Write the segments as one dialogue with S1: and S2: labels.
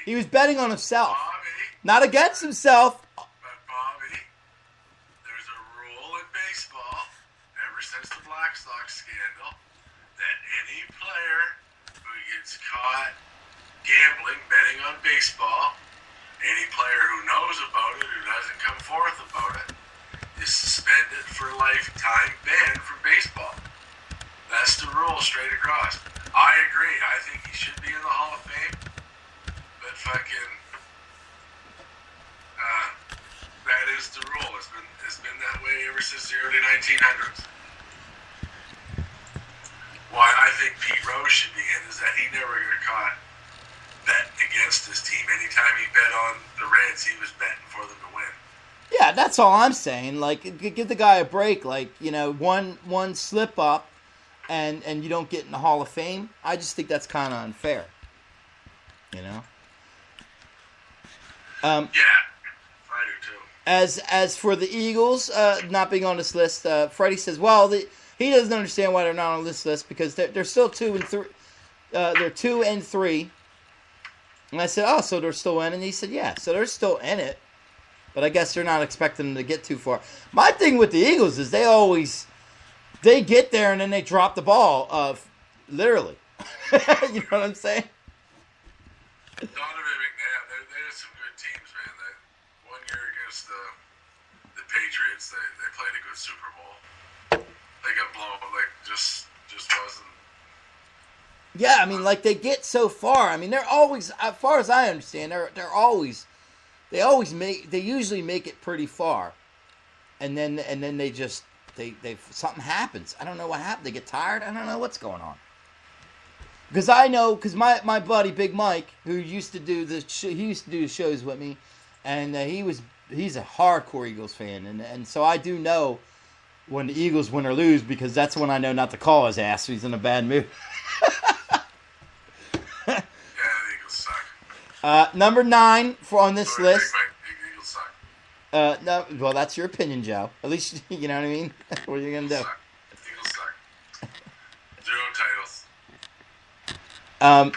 S1: He was betting on himself,
S2: Bobby,
S1: not against himself.
S2: but Bobby, there's a rule in baseball ever since the Blackstock scandal that any player who gets caught gambling, betting on baseball, any player who knows about it, who doesn't come forth about it, is suspended for a lifetime ban from baseball. That's the rule straight across. I agree. I think he should be in the Hall of Fame. But fucking, that is the rule. It's been that way ever since the early 1900s. Why I think Pete Rose should be in is that he never got caught betting against his team. Anytime he bet on the Reds, he was betting for them to win.
S1: Yeah, that's all I'm saying. Like, give the guy a break. Like, one slip up, and you don't get in the Hall of Fame. I just think that's kind of unfair.
S2: Yeah, I do too.
S1: As for the Eagles not being on this list, Freddie says, well, he doesn't understand why they're not on this list because they're still 2-3. They're 2-3. And I said, oh, so they're still in? And he said, yeah, so they're still in it. But I guess they're not expecting them to get too far. My thing with the Eagles is they get there and then they drop the ball, literally. You know what I'm saying?
S2: Donovan McNabb, they had some good teams, man. That one year against the Patriots, they played a good Super Bowl. They got blown, like just wasn't.
S1: Yeah, I mean, like they get so far. I mean, they're always, as far as I understand, they usually make it pretty far, and then they just they something happens. I don't know what happened. They get tired. I don't know what's going on. Because my buddy Big Mike, who used to do the shows with me, and he's a hardcore Eagles fan, and so I do know when the Eagles win or lose because that's when I know not to call his ass. He's in a bad mood.
S2: Yeah, the Eagles suck.
S1: Number 9 on this
S2: Sorry,
S1: list.
S2: Big Eagles suck.
S1: No, well, that's your opinion, Joe. At least you know what I mean. What are you gonna do?
S2: Eagles suck. 0 titles.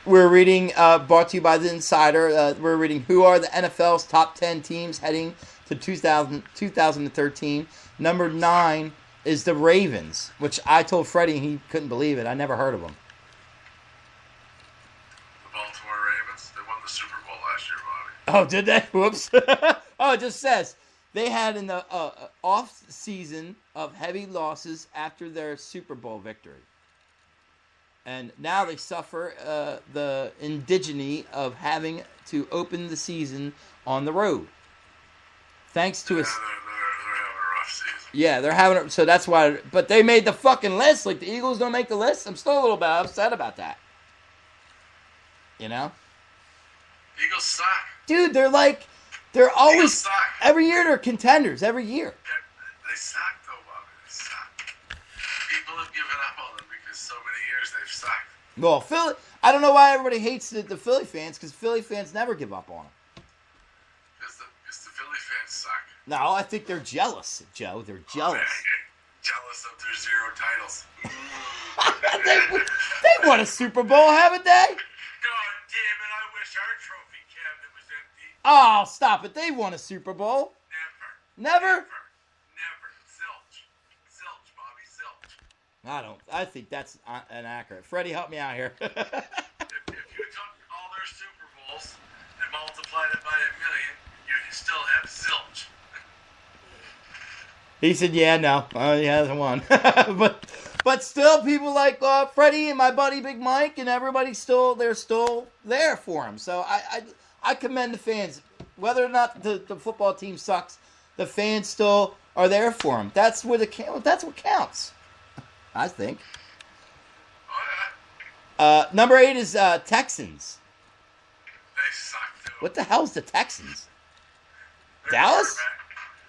S1: We're reading, brought to you by The Insider, we're reading who are the NFL's top 10 teams heading to 2013. Number 9 is the Ravens, which I told Freddie he couldn't believe it. I never heard of them.
S2: The Baltimore Ravens, they won the Super Bowl last year, Bobby.
S1: Oh, did they? Whoops. Oh, it just says they had an off season of heavy losses after their Super Bowl victory. And now they suffer the indignity of having to open the season on the road. Thanks to
S2: they're having a rough season.
S1: Yeah, they're having so that's why. But they made the fucking list. Like the Eagles don't make the list. I'm still a little bit upset about that. You know,
S2: Eagles suck.
S1: dude, they're always
S2: Eagles suck.
S1: every year they're contenders every year.
S2: They suck, though, Bobby. They suck. People have given up on them because so many years they've sucked.
S1: Well, Philly. I don't know why everybody hates the Philly fans because Philly fans never give up on them.
S2: Because the Philly fans suck.
S1: No, I think they're jealous, Joe. They're jealous.
S2: Jealous of their 0 titles.
S1: They won a Super Bowl, haven't they?
S2: God damn it, I wish our trophy cabinet was empty.
S1: Oh, stop it. They won a Super Bowl. Never?
S2: Never. Zilch. Zilch, Bobby, zilch.
S1: I think that's inaccurate. Freddie, help me out here.
S2: If you took all their Super Bowls and multiplied it by 1,000,000, you'd still have zilch.
S1: He said, yeah, no. He hasn't won. But still, people like Freddie and my buddy Big Mike and everybody they're still there for him. So I commend the fans. Whether or not the football team sucks, the fans still are there for him. That's what counts, I think.
S2: Oh, yeah.
S1: Number 8 is Texans.
S2: They suck, too.
S1: What the hell's the Texans?
S2: Their
S1: Dallas?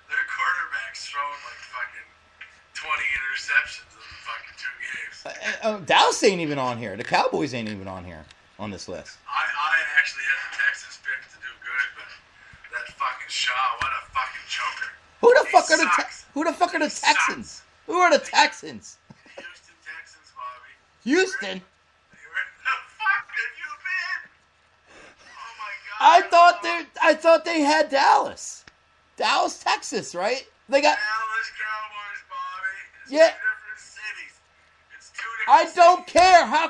S2: Their quarterback's thrown like fucking 20 interceptions in fucking 2 games.
S1: Dallas ain't even on here. The Cowboys ain't even on here on this list.
S2: I actually had the Texans picked to do good, but that fucking Shaw, what a fucking joker.
S1: Who the
S2: He
S1: fuck are
S2: sucks.
S1: Who the fuck are the
S2: He
S1: Texans?
S2: sucks.
S1: Who are the Texans?
S2: Houston Texans, Bobby.
S1: Houston.
S2: Where the fuck have you been?
S1: I thought they had Dallas, Texas, right? They got
S2: Dallas Cowboys, Bobby. It's
S1: Yeah.
S2: two different cities. It's two
S1: I
S2: different
S1: don't
S2: cities.
S1: care. How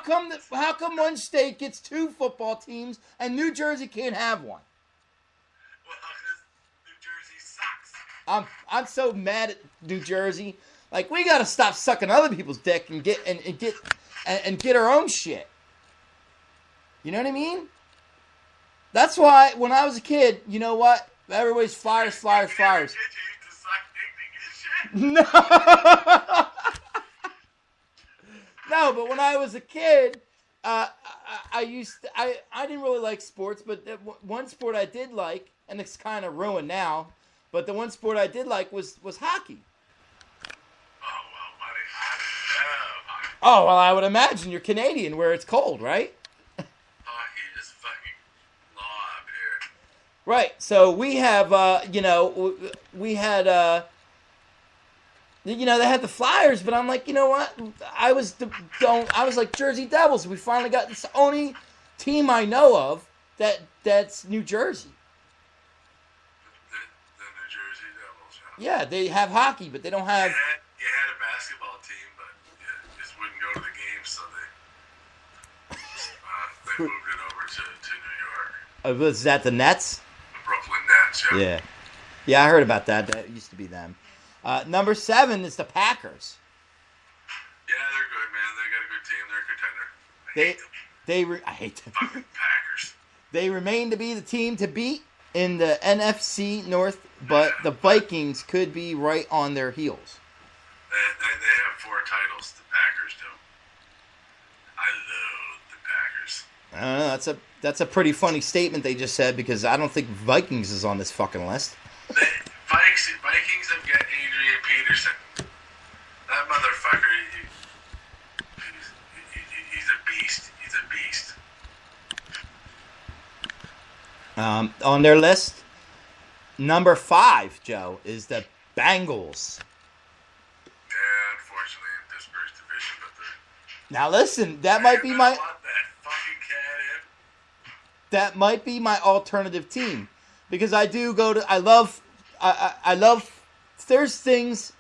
S1: come one state gets 2 football teams and New Jersey can't have one?
S2: Well, 'cause New Jersey sucks.
S1: I'm so mad at New Jersey. Like, we got to stop sucking other people's dick and get our own shit. You know what I mean? That's why when I was a kid, you know what? Everybody's Flyers.
S2: Did you used to suck dick to get shit?
S1: No. No, but when I was a kid, I didn't really like sports, but one sport I did like, and it's kind of ruined now, but the one sport I did like was hockey.
S2: Oh, well, buddy, I love hockey.
S1: Oh, well, I would imagine you're Canadian where it's cold, right?
S2: Hockey is fucking law up here.
S1: Right. So we have, we had, they had the Flyers, but I'm like, you know what? I was like Jersey Devils. We finally got this only team I know of that's New Jersey.
S2: The New Jersey Devils,
S1: Yeah, they have hockey, but they don't have.
S2: You had a basketball team, but you just wouldn't go to the games, so they moved it over to New York.
S1: Was that the Nets?
S2: The Brooklyn Nets, yeah.
S1: Yeah. Yeah, I heard about that. That used to be them. Number 7 is the Packers.
S2: Yeah, they're good, man. They got a good team. They're a contender.
S1: I hate them.
S2: Fucking Packers.
S1: They remain to be the team to beat in the NFC North, but the Vikings could be right on their heels.
S2: They have 4 titles. The Packers do. I love the Packers.
S1: I don't know. That's a pretty funny statement they just said, because I don't think Vikings is on this fucking list.
S2: Vikings have got Adrian Peterson. That motherfucker, he's a beast. He's a beast.
S1: On their list, number 5, Joe, is the Bengals.
S2: Yeah, unfortunately, in Pittsburgh's division, but
S1: Now listen, that might be my
S2: let that fucking cat in.
S1: that might be my alternative team, because I do go to I love there's things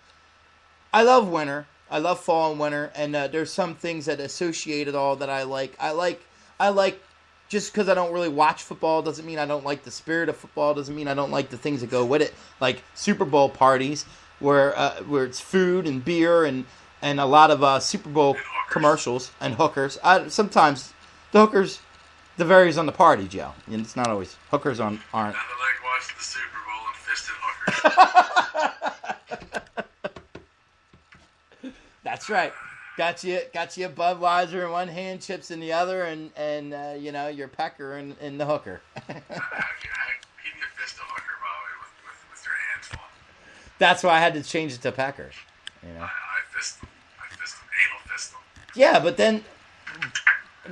S1: I love winter. I love fall and winter, and there's some things that associate it all that I like. I like just because I don't really watch football doesn't mean I don't like the spirit of football. Doesn't mean I don't like the things that go with it, like Super Bowl parties where it's food and beer and a lot of Super Bowl commercials and hookers. Sometimes the hookers, the varies on the party, Joe. And it's not always hookers aren't.
S2: Nothing like watching the Super Bowl and fisting hookers.
S1: That's right. Got you a Budweiser in one hand, chips in the other, and your pecker in the hooker.
S2: How can you fist a hooker, Bobby, with your hands full?
S1: That's why I had to change it to pecker.
S2: I fist them. Anal fist them.
S1: Yeah, but then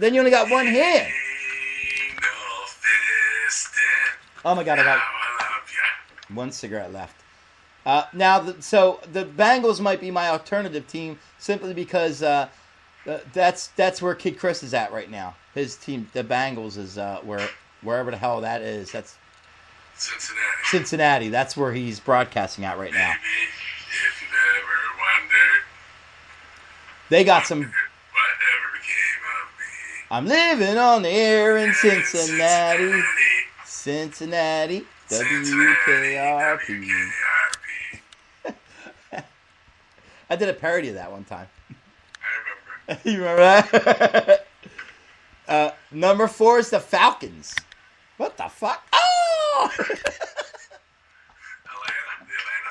S1: you only got one hand.
S2: Anal fisting.
S1: Oh my God, I got
S2: I love ya.
S1: one cigarette left. So the Bengals might be my alternative team simply because that's where Kid Chris is at right now. His team, the Bengals, is wherever the hell that is. That's Cincinnati. That's where he's broadcasting at right now.
S2: Maybe if you ever wondered
S1: They got some.
S2: whatever became of me.
S1: I'm living on the air in Cincinnati. WKRP. I did a parody of that one time.
S2: I remember.
S1: You remember that? Number 4 is the Falcons. What the fuck? Oh!
S2: The Atlanta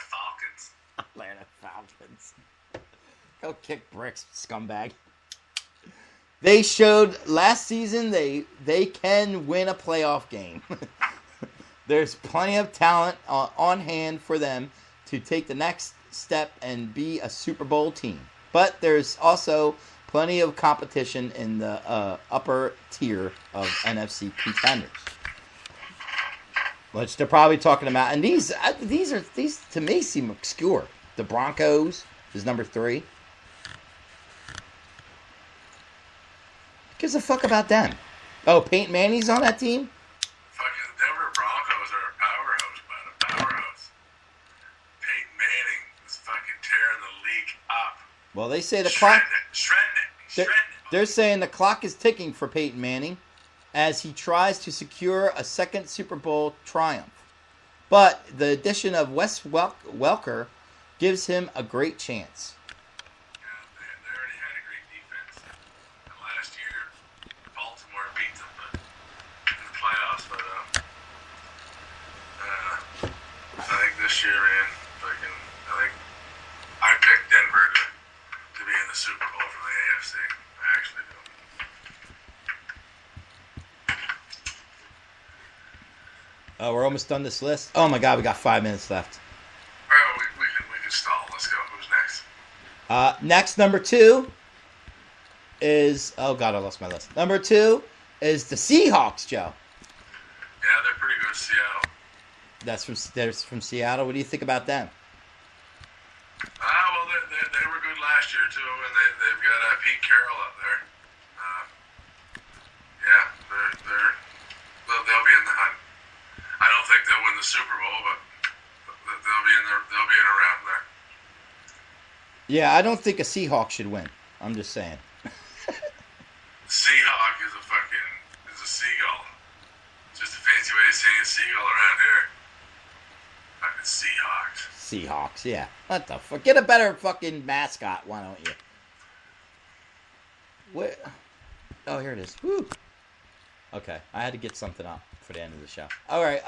S2: Falcons.
S1: Atlanta Falcons. Go kick bricks, scumbag. They showed last season they can win a playoff game. There's plenty of talent on hand for them to take the next step and be a Super Bowl team. But there's also plenty of competition in the upper tier of NFC contenders, which they're probably talking about. And these to me seem obscure. The Broncos is number 3. Gives a fuck about them. Oh, Peyton Manning's on that team?
S2: Fucking Denver
S1: Well, they say the clock.
S2: Shredding it.
S1: They're saying the clock is ticking for Peyton Manning as he tries to secure a second Super Bowl triumph. But the addition of Wes Welker gives him a great chance.
S2: Yeah, they already had a great defense. And last year, Baltimore beat them in the playoffs. But I think this year, man, I picked Denver to be in the Super Bowl from the AFC. I actually do.
S1: Oh, we're almost done this list. Oh my God, we got 5 minutes left.
S2: Oh, we can stall. Let's go. Who's next?
S1: Next, number 2 is... Oh God, I lost my list. Number 2 is the Seahawks, Joe.
S2: Yeah, they're pretty good, Seattle.
S1: That's from Seattle. What do you think about them?
S2: Well, they were good last year too, and they've got Pete Carroll up there. Yeah, they'll be in the hunt. I don't think they'll win the Super Bowl, but they'll be in around there.
S1: Yeah, I don't think a Seahawk should win. I'm just saying.
S2: Seahawk is a seagull. Just a fancy way of saying seagull around here. Fucking Seahawks.
S1: Seahawks, yeah. What the fuck? Get a better fucking mascot, why don't you? Where? Oh, here it is. Woo. Okay, I had to get something up for the end of the show. All right.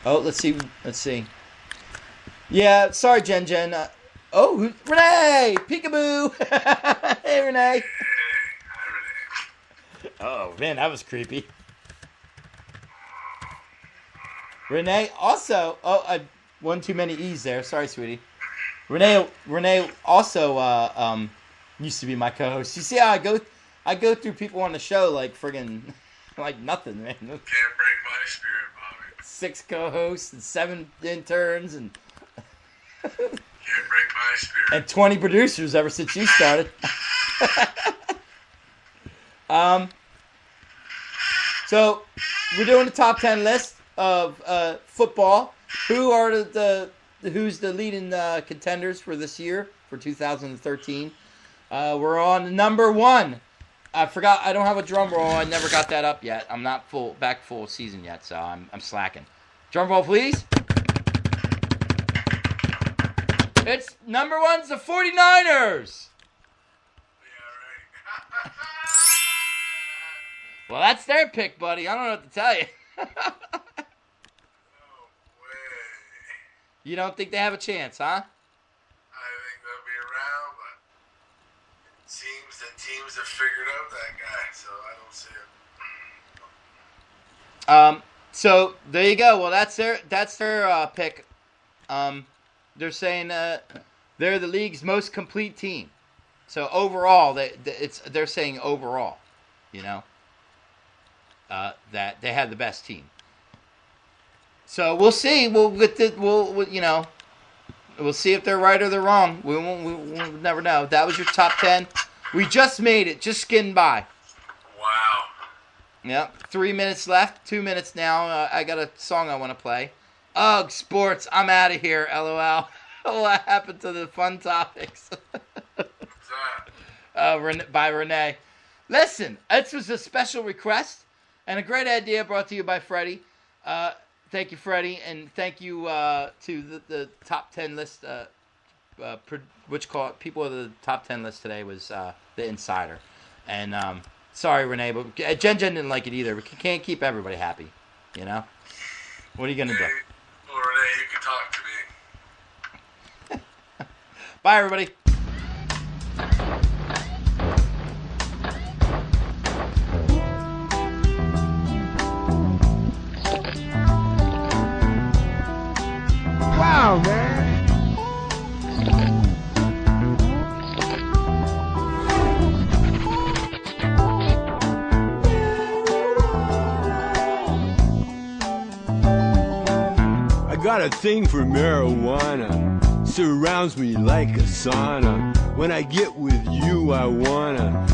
S1: Oh, let's see. Yeah, sorry, Jen. Renee! Peekaboo! Hey, Renee.
S2: Hey, hi, Renee.
S1: Oh, man, that was creepy. Renee also... Oh, I one too many E's there. Sorry, sweetie. Renee also used to be my co-host. You see how I go through people on the show like friggin' like nothing, man.
S2: Can't break my spirit, Bobby.
S1: 6 co-hosts and 7 interns and
S2: Can't break my spirit.
S1: and 20 producers ever since you started. So we're doing the top 10 list of football. Who's the leading contenders for this year for 2013? We're on number 1. I forgot. I don't have a drum roll. I never got that up yet. I'm not full season yet, so I'm slacking. Drum roll, please. It's number 1's the 49ers.
S2: Yeah, right.
S1: Well, that's their pick, buddy. I don't know what to tell you.
S2: No way.
S1: You don't think they have a chance, huh?
S2: I think they'll be around, but it seems that teams have figured out that guy, so I don't see it.
S1: So there you go. Well, that's their pick. They're saying they're the league's most complete team. So overall, they're saying overall, that they have the best team. So we'll see. We'll see if they're right or they're wrong. We'll never know. That was your top 10. We just made it. Just skinned by.
S2: Wow.
S1: Yep. 3 minutes left. 2 minutes now. I got a song I want to play. Ugh, sports. I'm out of here. LOL. What happened to the fun topics?
S2: What's that?
S1: By Renee. Listen, this was a special request and a great idea brought to you by Freddie. Thank you, Freddie, and thank you to the top 10 list. People of the top 10 list today was the Insider. And sorry, Renee, but Jen didn't like it either. We can't keep everybody happy, What are you gonna do?
S2: Well, Renee, you can talk to me.
S1: Bye, everybody.
S3: Wow, man. I got a thing for marijuana. Surrounds me like a sauna. When I get with you, I wanna